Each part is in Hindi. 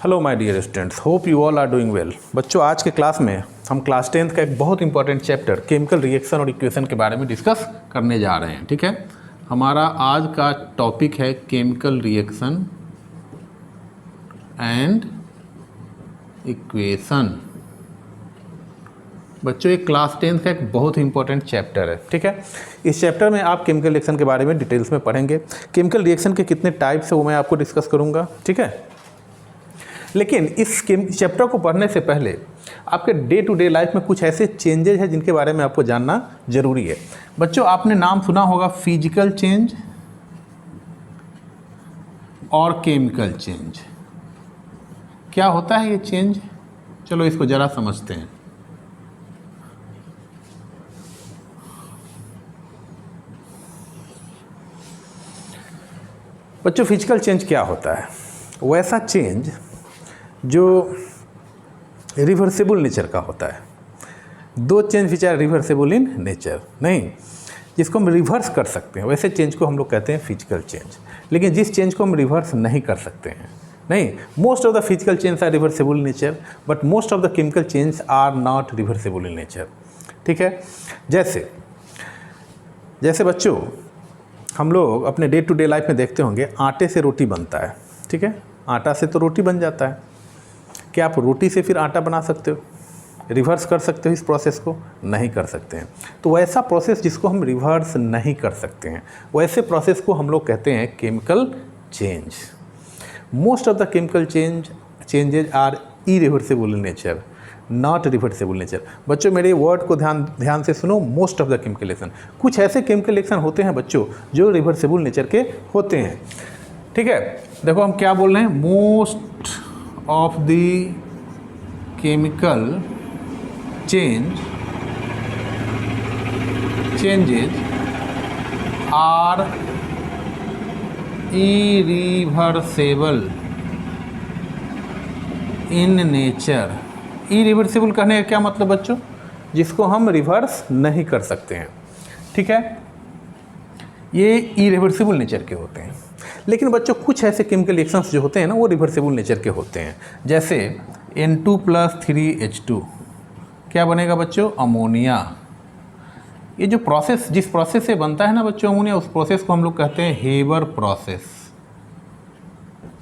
Hello my dear students, hope you all are doing well. बच्चों, आज के क्लास में हम क्लास 10th का एक बहुत इंपॉर्टेंट चैप्टर केमिकल रिएक्शन और इक्वेशन के बारे में डिस्कस करने जा रहे हैं। ठीक है, हमारा आज का टॉपिक है केमिकल रिएक्शन एंड इक्वेशन। बच्चों, ये क्लास 10th का एक बहुत ही इंपॉर्टेंट चैप्टर है। ठीक है, इस चैप्टर में आप केमिकल रिएक्शन के बारे में डिटेल्स में पढ़ेंगे। केमिकल रिएक्शन के कितने टाइप्स है वो मैं आपको डिस्कस करूँगा। ठीक है, लेकिन इस चैप्टर को पढ़ने से पहले आपके डे टू डे लाइफ में कुछ ऐसे चेंजेज हैं जिनके बारे में आपको जानना जरूरी है। बच्चों, आपने नाम सुना होगा फिजिकल चेंज और केमिकल चेंज। क्या होता है ये चेंज? चलो इसको ज़रा समझते हैं। बच्चों, फिजिकल चेंज क्या होता है? वैसा चेंज जो रिवर्सिबल नेचर का होता है। दो change which are reversible in nature, नहीं, जिसको हम रिवर्स कर सकते हैं, वैसे चेंज को हम लोग कहते हैं फिजिकल चेंज। लेकिन जिस चेंज को हम रिवर्स नहीं कर सकते हैं, नहीं, most of the physical change are reversible in nature but most of the chemical change are not reversible in nature. ठीक है, जैसे बच्चों, हम लोग अपने डे टू डे लाइफ में देखते होंगे आटे से रोटी बनता है। ठीक है, आटा से तो रोटी बन जाता है। क्या आप रोटी से फिर आटा बना सकते हो? रिवर्स कर सकते हो इस प्रोसेस को? नहीं कर सकते हैं। तो वैसा प्रोसेस जिसको हम रिवर्स नहीं कर सकते हैं, वैसे प्रोसेस को हम लोग कहते हैं chemical change. Most of the chemical changes are irreversible in nature, not reversible nature. बच्चों, मेरे वर्ड को ध्यान से सुनो। Most of the chemical reaction, कुछ ऐसे केमिकल रिएक्शन होते हैं बच्चों जो रिवर्सिबल नेचर के होते हैं। ठीक है, देखो हम क्या बोल रहे हैं। Most of the chemical changes are irreversible in nature. Irreversible कहने का क्या मतलब बच्चों? जिसको हम रिवर्स नहीं कर सकते हैं। ठीक है, ये इरिवर्सिबल नेचर के होते हैं। लेकिन बच्चों, कुछ ऐसे केमिकल रिएक्शंस जो होते हैं ना, वो रिवर्सिबल नेचर के होते हैं। जैसे N2+3H2 क्या बनेगा बच्चों? अमोनिया। ये जो प्रोसेस, जिस प्रोसेस से बनता है ना बच्चों अमोनिया, उस प्रोसेस को हम लोग कहते हैं हेबर प्रोसेस।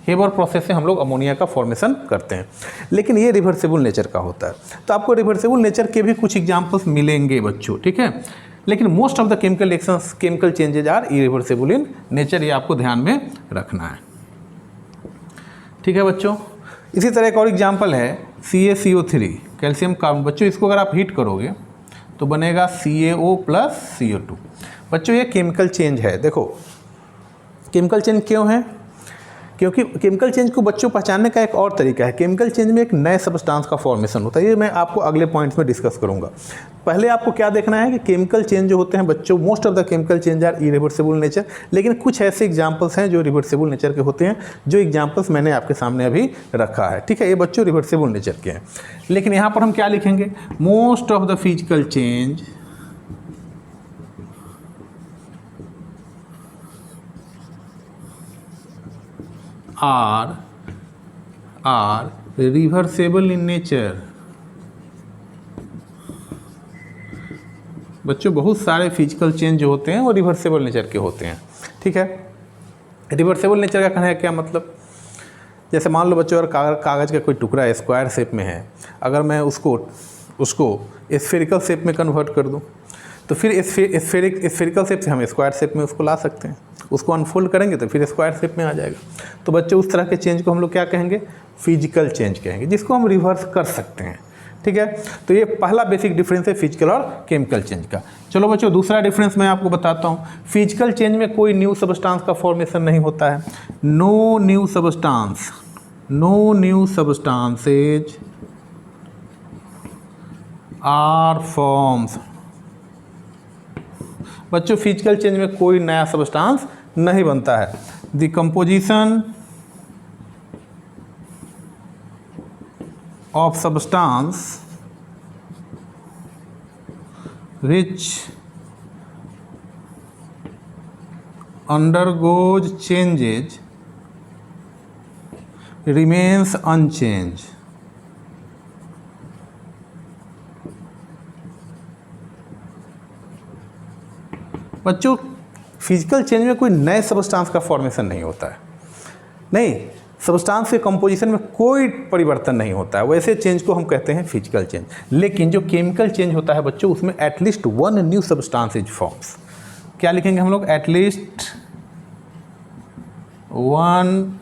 हेबर प्रोसेस से हम लोग अमोनिया का फॉर्मेशन करते हैं। लेकिन ये रिवर्सिबल नेचर का होता है। तो आपको रिवर्सिबल नेचर के भी कुछ एग्जाम्पल्स मिलेंगे बच्चों। ठीक है, लेकिन most of the chemical reactions, chemical changes are irreversible in nature. ये आपको ध्यान में रखना है। ठीक है बच्चों, इसी तरह एक और एग्जाम्पल है CaCO3, कैल्शियम कार्बन। बच्चों, इसको अगर आप हीट करोगे तो बनेगा CaO+CO2। बच्चों, ये केमिकल चेंज है। देखो, केमिकल चेंज क्यों है? क्योंकि केमिकल चेंज को बच्चों पहचानने का एक और तरीका है। केमिकल चेंज में एक नए सब्सटेंस का फॉर्मेशन होता है। ये मैं आपको अगले पॉइंट्स में डिस्कस करूंगा। पहले आपको क्या देखना है कि केमिकल चेंज जो होते हैं बच्चों, most of the chemical change are irreversible nature. लेकिन कुछ ऐसे एग्जांपल्स हैं जो रिवर्सिबल नेचर के होते हैं, जो एग्जांपल्स मैंने आपके सामने अभी रखा है। ठीक है, ये बच्चों रिवर्सिबल नेचर के हैं। लेकिन यहाँ पर हम क्या लिखेंगे? Most of the physical change are reversible in nature। बच्चों, बहुत सारे फिजिकल चेंज जो होते हैं वो रिवर्सिबल नेचर के होते हैं। ठीक है, रिवर्सिबल नेचर का कहना है क्या मतलब? जैसे मान लो बच्चों, अगर कागज़ का कोई टुकड़ा स्क्वायर शेप में है, अगर मैं उसको स्फेरिकल शेप में कन्वर्ट कर दूं, तो फिर स्फेरिकल शेप से हम स्क्वायर शेप में उसको ला सकते हैं। उसको अनफोल्ड करेंगे तो फिर स्क्वायर शेप में आ जाएगा। तो बच्चों, उस तरह के चेंज को हम लोग क्या कहेंगे? फिजिकल चेंज कहेंगे, जिसको हम रिवर्स कर सकते हैं। ठीक है, तो ये पहला बेसिक डिफरेंस है फिजिकल और केमिकल चेंज का। चलो बच्चों, दूसरा डिफरेंस मैं आपको बताता हूँ। फिजिकल चेंज में कोई न्यू सब्सटेंस का फॉर्मेशन नहीं होता है। No new substances are forms. बच्चों, फिजिकल चेंज में कोई नया सब्सटेंस नहीं बनता है। The composition of substance which undergoes changes remains unchanged। बच्चों फिजिकल चेंज में कोई नए सब्सटेंस का फॉर्मेशन नहीं होता है, नहीं, सब्सटेंस के कंपोजिशन में कोई परिवर्तन नहीं होता है, वैसे चेंज को हम कहते हैं फिजिकल चेंज। लेकिन जो केमिकल चेंज होता है बच्चों, उसमें at least one new substance is forms. क्या लिखेंगे हम लोग? At least one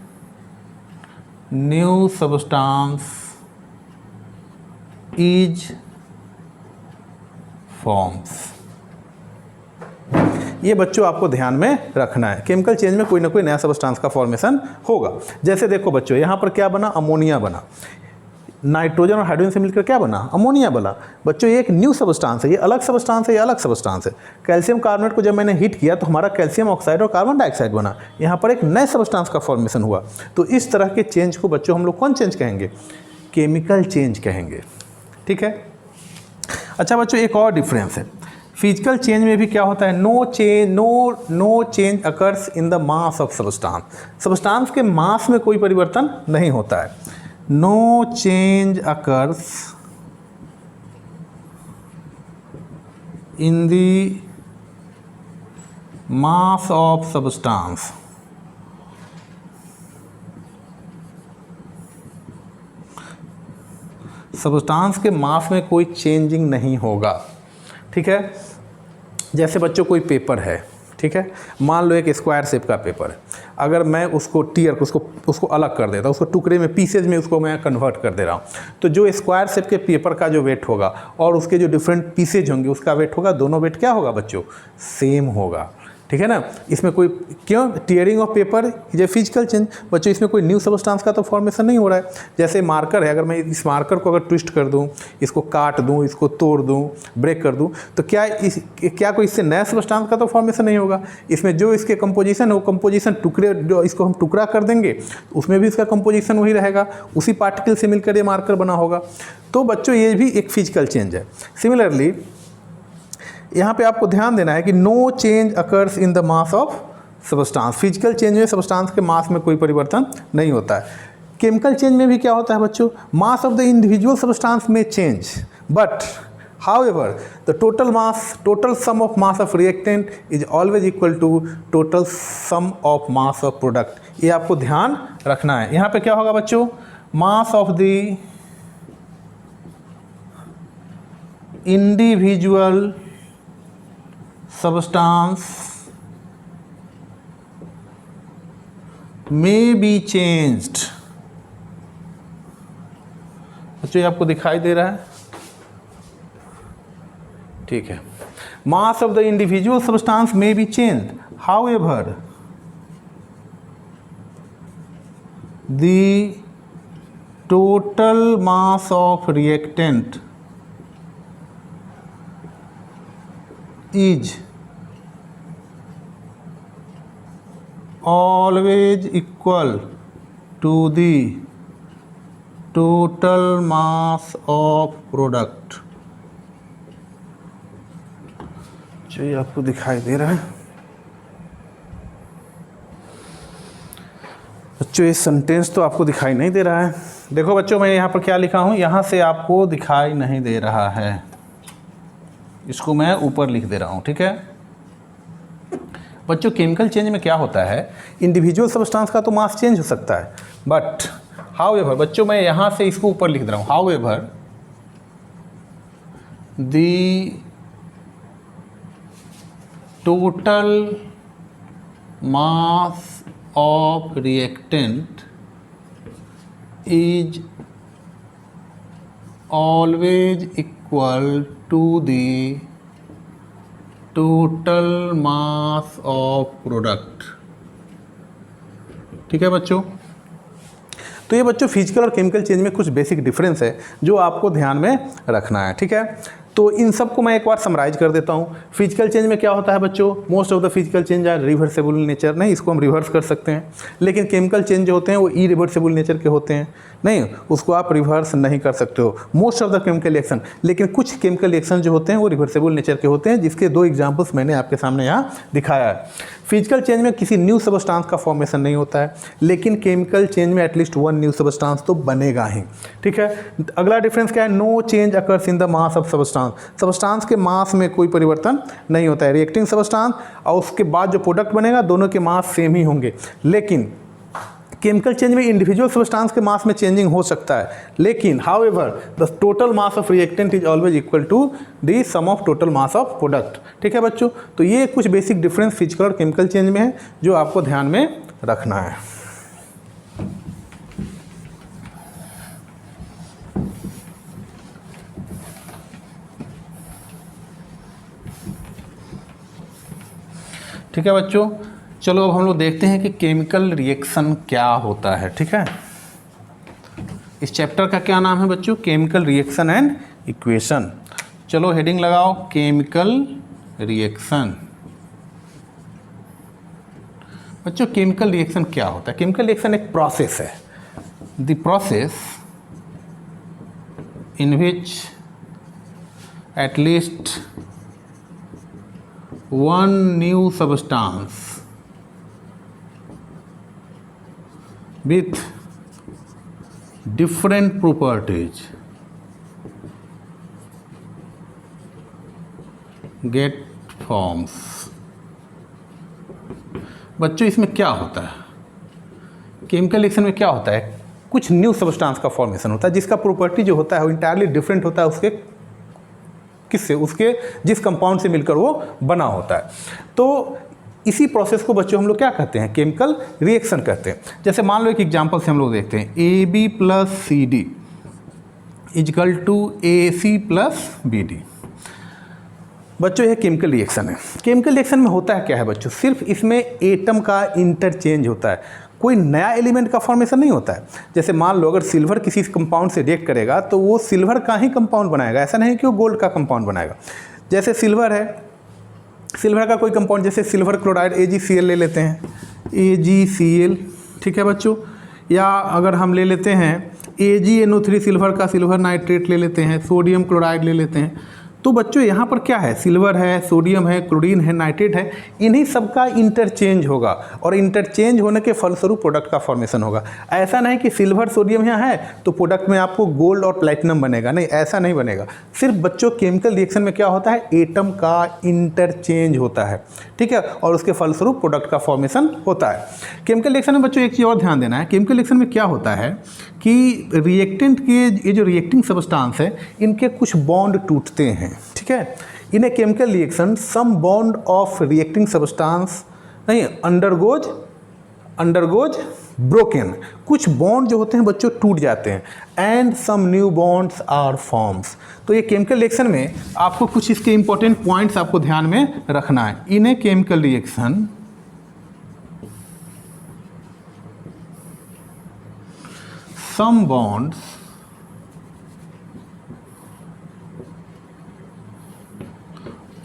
new substance is forms. ये बच्चों आपको ध्यान में रखना है, केमिकल चेंज में कोई ना कोई नया सब्सटेंस का फॉर्मेशन होगा। जैसे देखो बच्चों, यहाँ पर क्या बना? अमोनिया बना। नाइट्रोजन और हाइड्रोजन से मिलकर क्या बना? अमोनिया बना। बच्चों ये एक न्यू सब्सटेंस है, ये अलग सब्सटेंस है, ये अलग सब्सटेंस है। कैल्शियम कार्बोनेट को जब मैंने हीट किया तो हमारा कैल्शियम ऑक्साइड और कार्बन डाइऑक्साइड बना, यहाँ पर एक नए सब्सटेंस का फॉर्मेशन हुआ। तो इस तरह के चेंज को बच्चों हम लोग कौन चेंज कहेंगे? केमिकल चेंज कहेंगे। ठीक है। अच्छा बच्चों, एक और डिफरेंस है, फिजिकल चेंज में भी क्या होता है? No change occurs in the mass of substance. Substance के मास में कोई परिवर्तन नहीं होता है। No change occurs in the mass of substance. Substance के मास में कोई चेंजिंग नहीं होगा। ठीक है। जैसे बच्चों कोई पेपर है, ठीक है, मान लो एक स्क्वायर शेप का पेपर है, अगर मैं उसको उसको अलग कर देता हूँ, उसको टुकड़े में पीसेज में उसको मैं कन्वर्ट कर दे रहा हूँ, तो जो स्क्वायर शेप के पेपर का जो वेट होगा और उसके जो डिफरेंट पीसेज होंगे उसका वेट होगा, दोनों वेट क्या होगा बच्चों? सेम होगा। ठीक है ना। इसमें कोई क्यों? Tearing of paper is a physical change. बच्चों इसमें कोई न्यू सब्सटेंस का तो फॉर्मेशन नहीं हो रहा है। जैसे मार्कर है, अगर मैं इस मार्कर को अगर ट्विस्ट कर दूं, इसको काट दूं, इसको तोड़ दूं, ब्रेक कर दूं, तो क्या कोई इससे नया सब्सटेंस का तो फॉर्मेशन नहीं होगा। इसमें जो इसके कंपोजिशन है वो कंपोजिशन टुकड़े, जो इसको हम टुकड़ा कर देंगे उसमें भी इसका कंपोजिशन वही रहेगा, उसी पार्टिकल से मिलकर ये मार्कर बना होगा। तो बच्चों ये भी एक फिजिकल चेंज है। सिमिलरली यहाँ पे आपको ध्यान देना है कि no change occurs in the mass of substance. Physical change में सब्सटेंस के मास में कोई परिवर्तन नहीं होता है। केमिकल चेंज में भी क्या होता है बच्चों? Mass of the individual substance में change, but however the total sum of mass of reactant is always equal to total sum of mass of product. ये आपको ध्यान रखना है। यहाँ पे क्या होगा बच्चों? Mass of the individual substance may be changed। बच्चों ये आपको दिखाई दे रहा है? ठीक है। मास of the individual substance may be changed, however the total mass of reactant is always equal to the total mass of product। जो ये आपको दिखाई दे रहा है बच्चों, ये सेंटेंस तो आपको दिखाई नहीं दे रहा है। देखो बच्चों, मैं यहाँ पर क्या लिखा हूँ, यहाँ से आपको दिखाई नहीं दे रहा है, इसको मैं ऊपर लिख दे रहा हूँ। ठीक है बच्चों, केमिकल चेंज में क्या होता है? इंडिविजुअल सब्सटेंस का तो मास चेंज हो सकता है, बट हाउएवर बच्चों, मैं यहाँ से इसको ऊपर लिख दे रहा हूँ, however the total mass of reactant is always equal to the total mass of product. ठीक है बच्चों। तो ये बच्चों फिजिकल और केमिकल चेंज में कुछ बेसिक डिफरेंस है जो आपको ध्यान में रखना है। ठीक है, तो इन सब को मैं एक बार समराइज कर देता हूँ। फिजिकल चेंज में क्या होता है बच्चों? Most of the physical change are reversible nature, नहीं इसको हम रिवर्स कर सकते हैं। लेकिन केमिकल चेंज जो होते हैं वो इरिवर्सेबल नेचर के होते हैं, नहीं उसको आप रिवर्स नहीं कर सकते हो most of the chemical reaction. लेकिन कुछ केमिकल रिएक्शन जो होते हैं वो रिवर्सेबल नेचर के होते हैं, जिसके दो एग्जाम्पल्स मैंने आपके सामने यहाँ दिखाया है। फिजिकल चेंज में किसी न्यू सबस्टांस का फॉर्मेशन नहीं होता है, लेकिन केमिकल चेंज में एटलीस्ट वन न्यू सबस्टांस तो बनेगा ही। ठीक है, अगला डिफरेंस क्या है? No change occurs in the mass of substance. Substance के मास में कोई परिवर्तन नहीं होता है। रिएक्टिंग सबस्टांस और उसके बाद जो प्रोडक्ट बनेगा दोनों के मास सेम ही होंगे, लेकिन केमिकल चेंज में इंडिविजुअल सबस्टांस के मास में चेंजिंग हो सकता है, लेकिन however the total mass of reactant is always equal to the sum of total mass of product. ठीक है बच्चों, तो ये कुछ बेसिक डिफरेंस फिजिकल और केमिकल चेंज में है जो आपको ध्यान में रखना है। ठीक है बच्चों, चलो अब हम लोग देखते हैं कि केमिकल रिएक्शन क्या होता है। ठीक है, इस चैप्टर का क्या नाम है बच्चों? Chemical reaction and equation. चलो हेडिंग लगाओ, केमिकल रिएक्शन। बच्चों केमिकल रिएक्शन क्या होता है? केमिकल रिएक्शन एक प्रोसेस है, the process in which at least one new substance with different properties get forms। बच्चों इसमें क्या होता है? केमिकल रिएक्शन में क्या होता है? कुछ न्यू सब्सटेंस का फॉर्मेशन होता है जिसका प्रॉपर्टी जो होता है वो इंटायरली डिफरेंट होता है उसके किससे? उसके जिस कंपाउंड से मिलकर वो बना होता है। तो इसी प्रोसेस को बच्चों हम लोग क्या कहते हैं? केमिकल रिएक्शन कहते हैं। जैसे मान लो एक एग्जांपल से हम लोग देखते हैं, AB plus CD is equal to AC plus BD। बच्चों यह केमिकल रिएक्शन है। केमिकल रिएक्शन में होता है क्या है बच्चों? सिर्फ इसमें एटम का इंटरचेंज होता है, कोई नया एलिमेंट का फॉर्मेशन नहीं होता है। जैसे मान लो अगर सिल्वर किसी कंपाउंड से रिएक्ट करेगा तो वो सिल्वर का ही कंपाउंड बनाएगा, ऐसा नहीं कि वो गोल्ड का कंपाउंड बनाएगा। जैसे सिल्वर है, सिल्वर का कोई कंपाउंड, जैसे सिल्वर क्लोराइड AgCl ले लेते हैं, AgCl। ठीक है बच्चों, या अगर हम ले लेते हैं AgNO3 सिल्वर का सिल्वर नाइट्रेट ले लेते हैं, सोडियम क्लोराइड ले लेते हैं। तो बच्चों यहाँ पर क्या है? सिल्वर है, सोडियम है, क्लोरीन है, नाइट्रेट है, इन्हीं सब का इंटरचेंज होगा और इंटरचेंज होने के फलस्वरूप प्रोडक्ट का फॉर्मेशन होगा। ऐसा नहीं कि सिल्वर सोडियम यहाँ है तो प्रोडक्ट में आपको गोल्ड और प्लैटिनम बनेगा, नहीं, ऐसा नहीं बनेगा। सिर्फ बच्चों केमिकल रिएक्शन में क्या होता है? एटम का इंटरचेंज होता है। ठीक है, और उसके फलस्वरूप प्रोडक्ट का फॉर्मेशन होता है। केमिकल रिएक्शन में बच्चों एक चीज़ और ध्यान देना है, केमिकल रिएक्शन में क्या होता है कि रिएक्टेंट के ये जो रिएक्टिंग सबस्टांस है इनके कुछ बॉन्ड टूटते हैं। ठीक है, in a chemical reaction some bond of reacting substance नहीं अंडरगोज ब्रोकन। कुछ बॉन्ड जो होते हैं बच्चों टूट जाते हैं, and some new bonds are forms. तो ये केमिकल रिएक्शन में आपको कुछ इसके इंपॉर्टेंट पॉइंट्स आपको ध्यान में रखना है। In a chemical reaction some bonds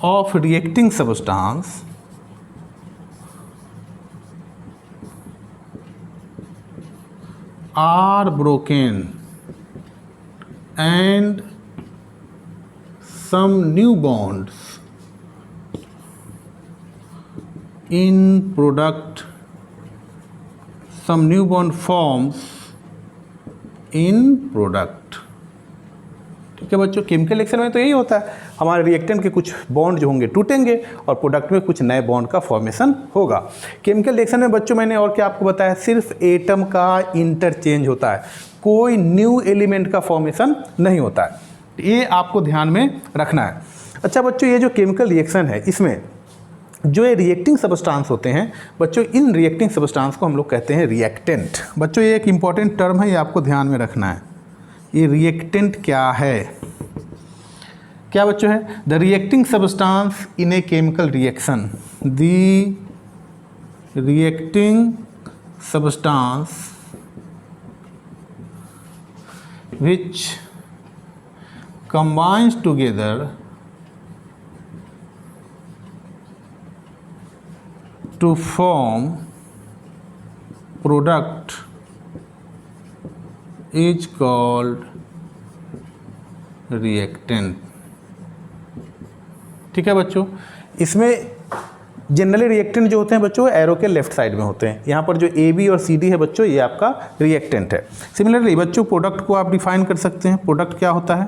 of reacting substance are broken and some new bonds in product, some new bond forms in product. ठीक है बच्चों, केमिकल रिएक्शन में तो यही होता है, हमारे रिएक्टेंट के कुछ बॉन्ड जो होंगे टूटेंगे और प्रोडक्ट में कुछ नए बॉन्ड का फॉर्मेशन होगा। केमिकल रिएक्शन में बच्चों मैंने और क्या आपको बताया? सिर्फ एटम का इंटरचेंज होता है, कोई न्यू एलिमेंट का फॉर्मेशन नहीं होता है। ये आपको ध्यान में रखना है। अच्छा बच्चों, ये जो केमिकल रिएक्शन है इसमें जो ये रिएक्टिंग सबस्टांस होते हैं बच्चों, इन रिएक्टिंग सबस्टांस को हम लोग कहते हैं रिएक्टेंट। बच्चों ये एक इम्पॉर्टेंट टर्म है, ये आपको ध्यान में रखना है। ये रिएक्टेंट क्या है? क्या बच्चों है? The reacting substance in a chemical reaction, the reacting substance which combines together to form product is called reactant। ठीक है बच्चों, इसमें जनरली रिएक्टेंट जो होते हैं बच्चों एरो के लेफ्ट साइड में होते हैं। यहाँ पर जो ए बी और सी डी है बच्चों ये आपका रिएक्टेंट है। सिमिलरली बच्चों प्रोडक्ट को आप डिफाइन कर सकते हैं। प्रोडक्ट क्या होता है?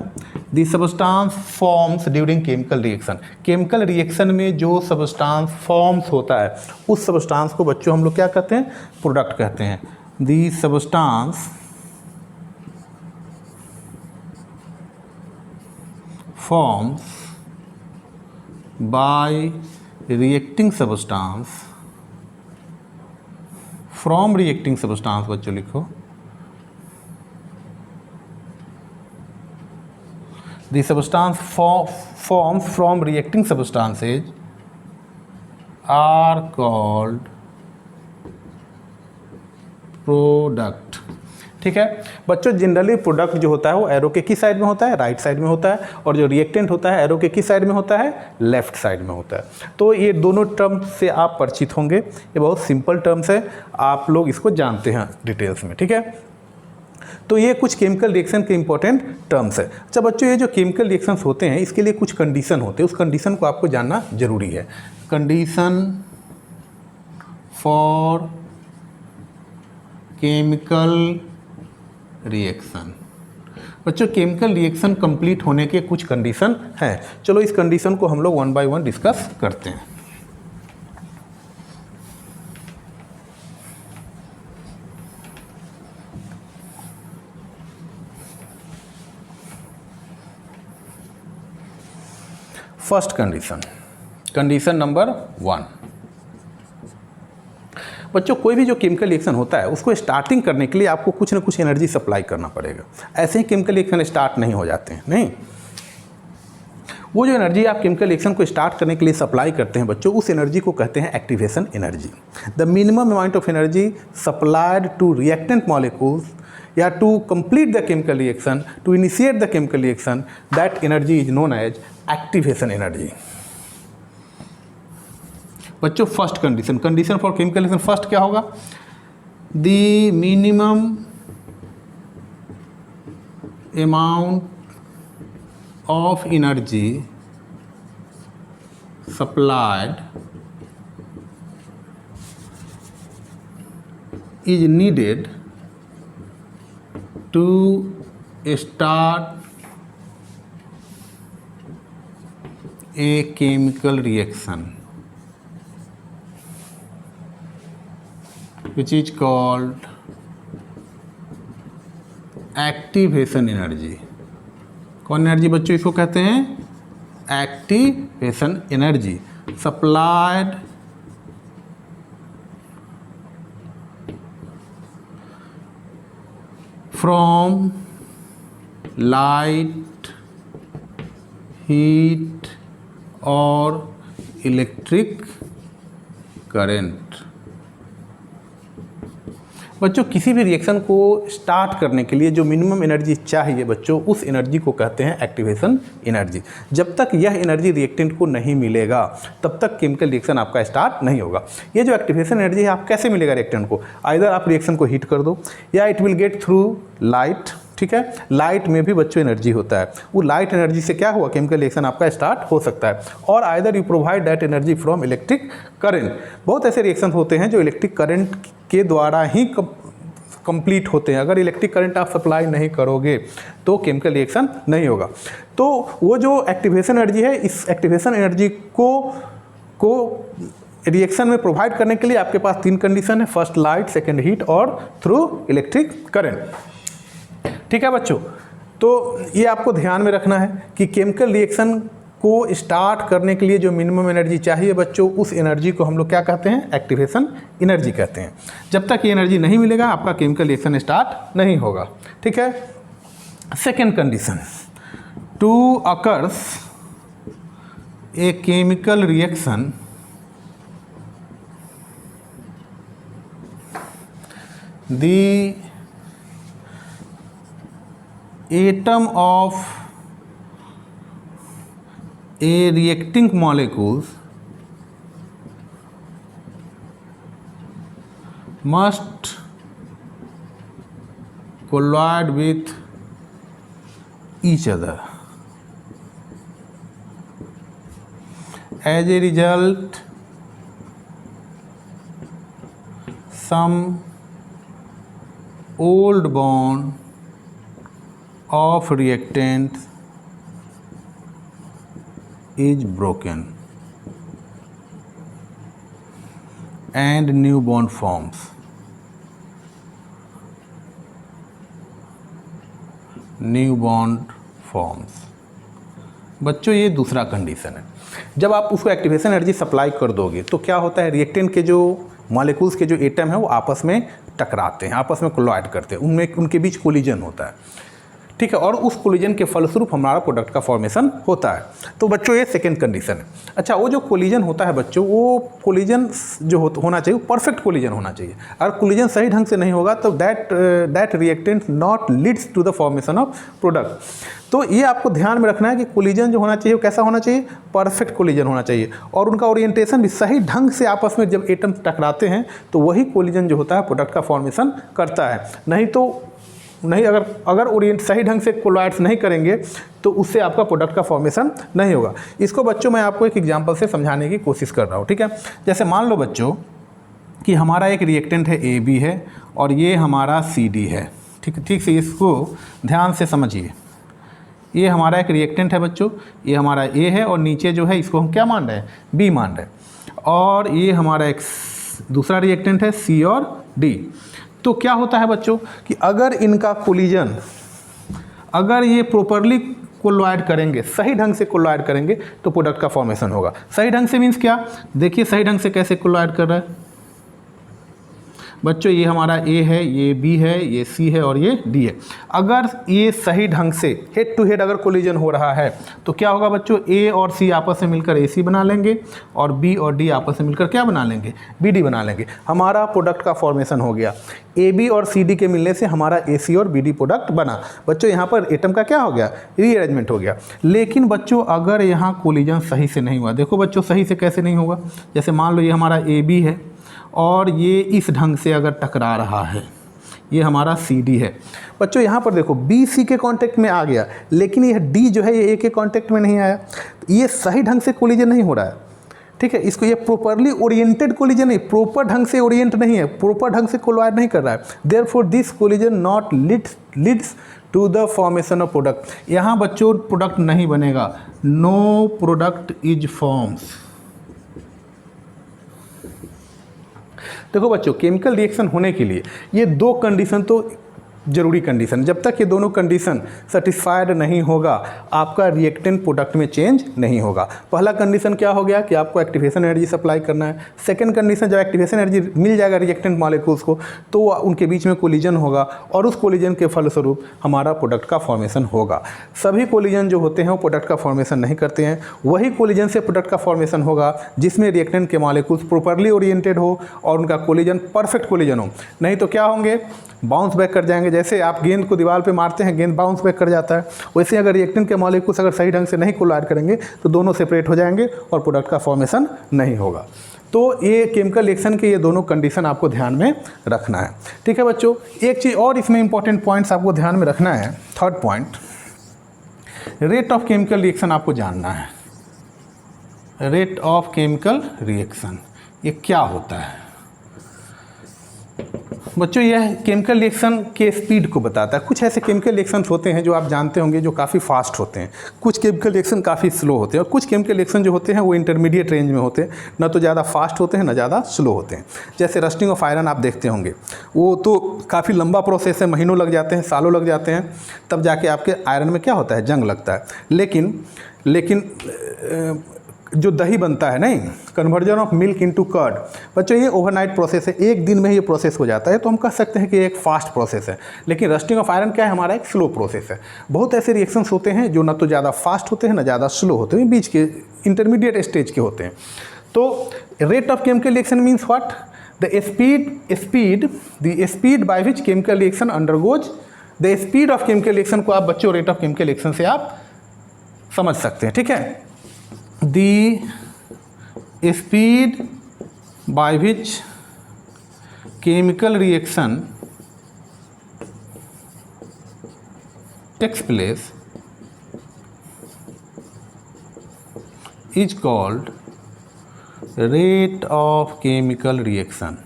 The substance forms during chemical reaction. Chemical reaction में जो सब्सटेंस फॉर्म्स होता है उस सब्सटेंस को बच्चों हम लोग क्या कहते हैं? प्रोडक्ट कहते हैं। The substance forms by reacting substance from reacting substance बच्चों लिखो, the substance forms from reacting substances are called product. ठीक है बच्चों, जनरली प्रोडक्ट जो होता है वो एरो के किस साइड में होता है? राइट साइड में होता है। और जो रिएक्टेंट होता है एरो के किस साइड में होता है? लेफ्ट साइड में होता है। तो ये दोनों टर्म्स से आप परिचित होंगे। ये बहुत सिंपल टर्म्स है, आप लोग इसको जानते हैं डिटेल्स में। ठीक है, तो ये कुछ केमिकल रिएक्शन के इंपॉर्टेंट टर्म्स है। अच्छा बच्चों, ये जो केमिकल रिएक्शंस होते हैं इसके लिए कुछ कंडीशन होते हैं, उस कंडीशन को आपको जानना जरूरी है। Condition for chemical reaction. बच्चों केमिकल रिएक्शन कंप्लीट होने के कुछ कंडीशन हैं। चलो इस कंडीशन को हम लोग वन बाय वन डिस्कस करते हैं। First condition, condition number 1। बच्चों कोई भी जो केमिकल रिएक्शन होता है उसको स्टार्टिंग करने के लिए आपको कुछ ना कुछ एनर्जी सप्लाई करना पड़ेगा। ऐसे ही केमिकल रिएक्शन स्टार्ट नहीं हो जाते हैं, नहीं। वो जो एनर्जी आप केमिकल रिएक्शन को स्टार्ट करने के लिए सप्लाई करते हैं बच्चों, उस एनर्जी को कहते हैं activation energy. The minimum amount of energy supplied to reactant molecules या to complete the chemical reaction, to initiate the chemical reaction, that energy is known as activation energy. बच्चों first condition, condition for chemical reaction first क्या होगा? The minimum amount of energy supplied is needed to start a chemical reaction which is called activation energy। कौन एनर्जी बच्चों इसको कहते हैं? Activation energy supplied from light, heat और इलेक्ट्रिक करंट। बच्चों किसी भी रिएक्शन को स्टार्ट करने के लिए जो मिनिमम एनर्जी चाहिए बच्चों, उस एनर्जी को कहते हैं एक्टिवेशन एनर्जी। जब तक यह एनर्जी रिएक्टेंट को नहीं मिलेगा तब तक केमिकल रिएक्शन आपका स्टार्ट नहीं होगा। ये जो एक्टिवेशन एनर्जी है आप कैसे मिलेगा रिएक्टेंट को? आइदर आप रिएक्शन को हीट कर दो या it will get through light. ठीक है, लाइट में भी बच्चों एनर्जी होता है, वो लाइट एनर्जी से क्या हुआ केमिकल रिएक्शन आपका स्टार्ट हो सकता है। और either you provide that energy from electric current. बहुत ऐसे रिएक्शन होते हैं जो इलेक्ट्रिक करंट के द्वारा ही कंप्लीट होते हैं। अगर इलेक्ट्रिक करंट आप सप्लाई नहीं करोगे तो केमिकल रिएक्शन नहीं होगा। तो वो जो एक्टिवेशन एनर्जी है, इस एक्टिवेशन एनर्जी को रिएक्शन में प्रोवाइड करने के लिए आपके पास 3 कंडीशन है। फर्स्ट लाइट, सेकेंड हीट और थ्रू इलेक्ट्रिक करंट। ठीक है बच्चों, तो ये आपको ध्यान में रखना है कि केमिकल रिएक्शन को स्टार्ट करने के लिए जो मिनिमम एनर्जी चाहिए बच्चों, उस एनर्जी को हम लोग क्या कहते हैं? एक्टिवेशन एनर्जी कहते हैं। जब तक ये एनर्जी नहीं मिलेगा आपका केमिकल रिएक्शन स्टार्ट नहीं होगा। ठीक है, second condition, to occurs a chemical reaction the atom of a reacting molecules must collide with each other. As a result, some old bond of reactant is broken and new bond forms. New bond forms. बच्चों ये दूसरा कंडीशन है। जब आप उसको एक्टिवेशन एनर्जी सप्लाई कर दोगे तो क्या होता है, रिएक्टेंट के जो मॉलिक्यूल्स के जो एटम है वो आपस में टकराते हैं, आपस में कोलाइड करते हैं, उनमें उनके बीच कोलिजन होता है, ठीक है, और उस कोलिजन के फलस्वरूप हमारा प्रोडक्ट का फॉर्मेशन होता है। तो बच्चों ये सेकंड कंडीशन है। अच्छा, वो जो कोलिजन होता है बच्चों, वो कोलिजन जो होना चाहिए वो परफेक्ट कोलिजन होना चाहिए। अगर कोलिजन सही ढंग से नहीं होगा तो that reactant not leads to the formation of product. तो ये आपको ध्यान में रखना है कि कोलिजन जो होना चाहिए वो कैसा होना चाहिए, परफेक्ट कोलिजन होना चाहिए, और उनका ओरिएंटेशन भी सही ढंग से आपस में जब एटम टकराते हैं तो वही कोलिजन जो होता है प्रोडक्ट का फॉर्मेशन करता है। नहीं अगर ओरिएंट सही ढंग से कोलाइड्स नहीं करेंगे तो उससे आपका प्रोडक्ट का फॉर्मेशन नहीं होगा। इसको बच्चों मैं आपको एक एग्जांपल से समझाने की कोशिश कर रहा हूँ, ठीक है। जैसे मान लो बच्चों कि हमारा एक रिएक्टेंट है AB है और ये हमारा CD है, ठीक से इसको ध्यान से समझिए। ये हमारा एक रिएक्टेंट है बच्चों, ये हमारा A है और नीचे जो है इसको हम क्या मान रहे हैं, B मान रहे हैं, और ये हमारा एक दूसरा रिएक्टेंट है C और D। तो क्या होता है बच्चों कि अगर इनका कोलिजन, अगर ये प्रॉपरली कोलॉइड करेंगे, सही ढंग से कोलॉइड करेंगे तो प्रोडक्ट का फॉर्मेशन होगा। सही ढंग से मीन्स क्या, देखिए सही ढंग से कैसे कोलॉइड कर रहा है बच्चों। ये हमारा A है, ये B है, ये C है और ये D है। अगर ये सही ढंग से हेड टू हेड अगर कोलिजन हो रहा है तो क्या होगा बच्चों, A और C आपस में मिलकर AC बना लेंगे और B और D आपस में मिलकर क्या बना लेंगे, BD बना लेंगे। हमारा प्रोडक्ट का फॉर्मेशन हो गया। AB और CD के मिलने से हमारा AC और BD प्रोडक्ट बना। बच्चों यहाँ पर एटम का क्या हो गया, रीअरेंजमेंट हो गया। लेकिन बच्चों अगर यहाँ कोलिजन सही से नहीं हुआ, देखो बच्चों सही से कैसे नहीं होगा, जैसे मान लो ये हमारा AB है और ये इस ढंग से अगर टकरा रहा है, ये हमारा CD है। बच्चों यहाँ पर देखो B C के कांटेक्ट में आ गया, लेकिन यह D जो है ये A के कांटेक्ट में नहीं आया। ये सही ढंग से कोलिजन नहीं हो रहा है, ठीक है। इसको ये प्रॉपरली ओरिएंटेड कोलिजन नहीं, प्रॉपर ढंग से ओरिएंट नहीं है, प्रॉपर ढंग से कोलॉइड नहीं कर रहा है। Therefore this collision not leads to the formation of product. यहाँ बच्चों प्रोडक्ट नहीं बनेगा, नो प्रोडक्ट इज फॉर्म्स। देखो बच्चों केमिकल रिएक्शन होने के लिए ये दो कंडीशन तो जरूरी कंडीशन, जब तक ये दोनों कंडीशन सेटिस्फाइड नहीं होगा आपका रिएक्टेंट प्रोडक्ट में चेंज नहीं होगा। पहला कंडीशन क्या हो गया कि आपको एक्टिवेशन एनर्जी सप्लाई करना है। सेकंड कंडीशन, जब एक्टिवेशन एनर्जी मिल जाएगा रिएक्टेंट मॉलिक्यूल्स को तो उनके बीच में कोलिजन होगा और उस कोलिजन के फलस्वरूप हमारा प्रोडक्ट का फॉर्मेशन होगा। सभी कोलिजन जो होते हैं वो प्रोडक्ट का फॉर्मेशन नहीं करते हैं, वही कोलिजन से प्रोडक्ट का फॉर्मेशन होगा जिसमें रिएक्टेंट के मॉलिक्यूल्स प्रॉपरली ओरिएंटेड हो और उनका कोलिजन परफेक्ट कोलिजन हो। नहीं तो क्या होंगे, बाउंस बैक कर जाएंगे। जैसे आप गेंद को दीवार पे मारते हैं, गेंद बाउंस बैक कर जाता है, वैसे अगर रिएक्टेंट के मॉलिक्यूल्स अगर सही ढंग से नहीं कोलाइड करेंगे तो दोनों सेपरेट हो जाएंगे और प्रोडक्ट का फॉर्मेशन नहीं होगा। तो ये केमिकल रिएक्शन के ये दोनों कंडीशन आपको ध्यान में रखना है, ठीक है बच्चों। एक चीज़ और इसमें इंपॉर्टेंट पॉइंट्स आपको ध्यान में रखना है, third point, rate of chemical reaction आपको जानना है। रेट ऑफ केमिकल रिएक्शन ये क्या होता है बच्चों, यह केमिकल रिएक्शन के स्पीड को बताता है। कुछ ऐसे केमिकल रिएक्शंस होते हैं जो आप जानते होंगे जो काफ़ी फास्ट होते हैं, कुछ केमिकल रिएक्शन काफ़ी स्लो होते हैं और कुछ केमिकल रिएक्शन जो होते हैं वो इंटरमीडिएट रेंज में होते हैं, ना तो ज़्यादा फास्ट होते हैं ना ज़्यादा स्लो होते हैं। जैसे रस्टिंग ऑफ आयरन आप देखते होंगे, वो तो काफ़ी लंबा प्रोसेस है, महीनों लग जाते हैं, सालों लग जाते हैं, तब जाके आपके आयरन में क्या होता है, जंग लगता है। लेकिन जो दही बनता है, नहीं, conversion of milk into curd, बच्चों ये ओवरनाइट प्रोसेस है, एक दिन में ये प्रोसेस हो जाता है, तो हम कह सकते हैं कि ये एक फास्ट प्रोसेस है। लेकिन रस्टिंग ऑफ आयरन क्या है, हमारा एक स्लो प्रोसेस है। बहुत ऐसे रिएक्शंस होते हैं जो ना तो ज़्यादा फास्ट होते हैं ना ज़्यादा स्लो होते हैं, बीच के इंटरमीडिएट स्टेज के होते हैं। तो rate of chemical reaction means what, the speed by which chemical reaction undergoes, the speed of chemical reaction को आप बच्चों रेट ऑफ केमिकल रिएक्शन से आप समझ सकते हैं, ठीक है। The speed by which chemical reaction takes place is called rate of chemical reaction.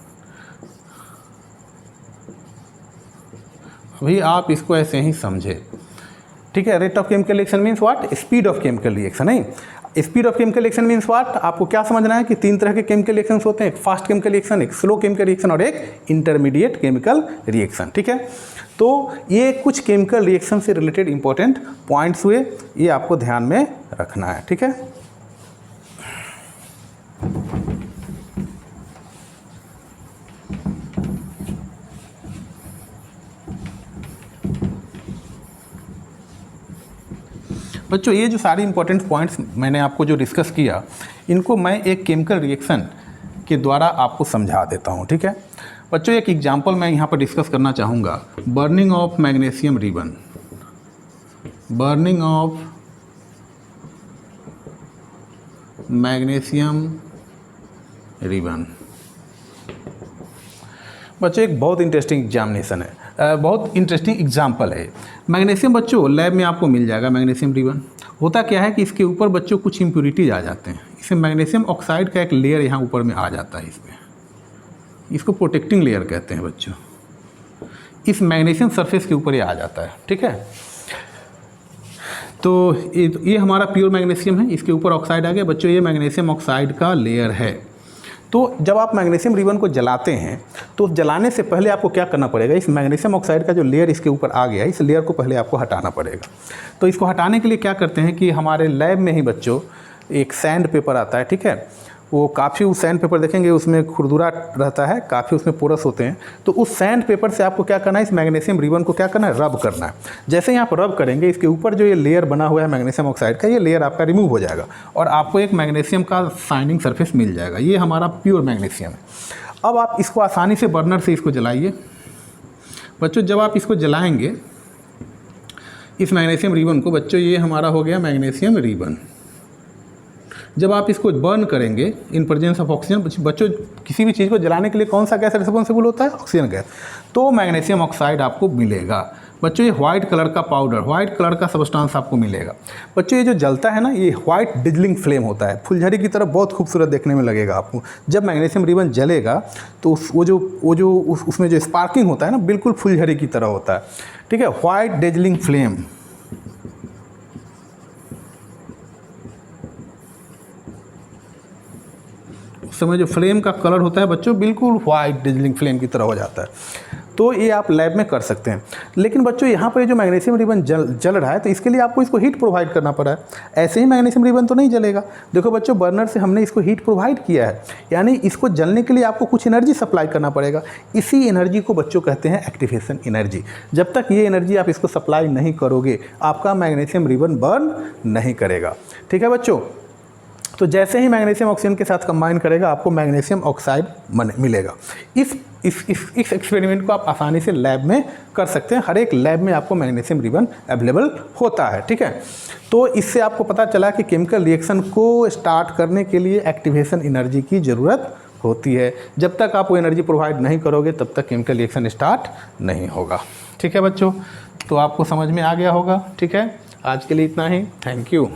अभी आप इसको ऐसे ही समझे, ठीक है। Rate of chemical reaction means what, speed of chemical reaction. नहीं, speed of chemical reaction means what, आपको क्या समझना है कि 3 तरह के केमिकल रिएक्शंस होते हैं, एक फास्ट केमिकल रिएक्शन, एक स्लो केमिकल रिएक्शन और एक इंटरमीडिएट केमिकल रिएक्शन, ठीक है। तो ये कुछ केमिकल रिएक्शन से रिलेटेड इंपॉर्टेंट पॉइंट्स हुए, ये आपको ध्यान में रखना है, ठीक है। बच्चों ये जो सारी इंपॉर्टेंट पॉइंट्स मैंने आपको जो डिस्कस किया, इनको मैं एक केमिकल रिएक्शन के द्वारा आपको समझा देता हूँ, ठीक है। बच्चों एक एग्जांपल मैं यहाँ पर डिस्कस करना चाहूँगा, burning of magnesium ribbon. Burning of magnesium ribbon. बच्चों एक बहुत इंटरेस्टिंग एग्जामिनेशन है, बहुत इंटरेस्टिंग एग्जाम्पल है। मैग्नीशियम बच्चों लैब में आपको मिल जाएगा मैग्नीशियम रिबन। होता क्या है कि इसके ऊपर बच्चों कुछ इम्प्यूरिटीज आ जाते हैं, इसमें मैग्नीशियम ऑक्साइड का एक लेयर यहाँ ऊपर में आ जाता है, इसमें इसको प्रोटेक्टिंग लेयर कहते हैं बच्चों। इस मैग्नीशियम सरफेस के ऊपर ये आ जाता है, ठीक है। तो ये हमारा प्योर मैग्नीशियम है, इसके ऊपर ऑक्साइड आ गया बच्चों, ये मैग्नीशियम ऑक्साइड का लेयर है। तो जब आप मैग्नीशियम रिबन को जलाते हैं तो जलाने से पहले आपको क्या करना पड़ेगा, इस मैग्नीशियम ऑक्साइड का जो लेयर इसके ऊपर आ गया, इस लेयर को पहले आपको हटाना पड़ेगा। तो इसको हटाने के लिए क्या करते हैं कि हमारे लैब में ही बच्चों एक सैंड पेपर आता है, ठीक है। वो काफ़ी, उस सैंड पेपर देखेंगे उसमें खुरदुरा रहता है, काफ़ी उसमें पोरस होते हैं। तो उस सैंड पेपर से आपको क्या करना है, इस मैग्नीशियम रिबन को क्या करना है, रब करना है। जैसे ही आप रब करेंगे, इसके ऊपर जो ये लेयर बना हुआ है मैग्नीशियम ऑक्साइड का, ये लेयर आपका रिमूव हो जाएगा और आपको एक मैग्नीशियम का शाइनिंग सरफेस मिल जाएगा। ये हमारा प्योर मैग्नीशियम है। अब आप इसको आसानी से बर्नर से इसको जलाइए बच्चों। जब आप इसको जलाएंगे इस मैग्नीशियम रिबन को बच्चों, ये हमारा हो गया मैग्नीशियम रिबन। जब आप इसको बर्न करेंगे इन प्रेजेंस ऑफ ऑक्सीजन, बच्चों किसी भी चीज़ को जलाने के लिए कौन सा गैस रिस्पॉन्सिबल होता है, ऑक्सीजन गैस। तो मैग्नीशियम ऑक्साइड आपको मिलेगा बच्चों। ये व्हाइट कलर का पाउडर, व्हाइट कलर का सब्सटेंस आपको मिलेगा बच्चों। ये जो जलता है ना, ये व्हाइट डिजलिंग फ्लेम होता है, फुलझड़ी की तरह बहुत खूबसूरत देखने में लगेगा आपको। जब मैग्नीशियम रिबन जलेगा तो उसमें जो स्पार्किंग होता है ना, बिल्कुल फुलझड़ी की तरह होता है, ठीक है। व्हाइट डिजलिंग फ्लेम, उस समय जो फ्लेम का कलर होता है बच्चों बिल्कुल वाइट डिजलिंग फ्लेम की तरह हो जाता है। तो ये आप लैब में कर सकते हैं। लेकिन बच्चों यहाँ पर जो मैग्नीशियम रिबन जल रहा है, तो इसके लिए आपको इसको हीट प्रोवाइड करना पड़ा है। ऐसे ही मैग्नीशियम रिबन तो नहीं जलेगा। देखो बच्चों, बर्नर से हमने इसको हीट प्रोवाइड किया है, यानी इसको जलने के लिए आपको कुछ एनर्जी सप्लाई करना पड़ेगा। इसी एनर्जी को बच्चों कहते हैं एक्टिवेशन एनर्जी। जब तक ये एनर्जी आप इसको सप्लाई नहीं करोगे, आपका मैग्नीशियम रिबन बर्न नहीं करेगा, ठीक है बच्चों। तो जैसे ही मैग्नीशियम ऑक्सीजन के साथ कंबाइन करेगा, आपको मैग्नीशियम ऑक्साइड मिलेगा। इस एक्सपेरिमेंट को आप आसानी से लैब में कर सकते हैं। हर एक लैब में आपको मैग्नीशियम रिबन अवेलेबल होता है, ठीक है। तो इससे आपको पता चला कि केमिकल रिएक्शन को स्टार्ट करने के लिए एक्टिवेशन एनर्जी की ज़रूरत होती है। जब तक आप वो एनर्जी प्रोवाइड नहीं करोगे, तब तक केमिकल रिएक्शन स्टार्ट नहीं होगा, ठीक है बच्चों। तो आपको समझ में आ गया होगा, ठीक है। आज के लिए इतना ही, थैंक यू।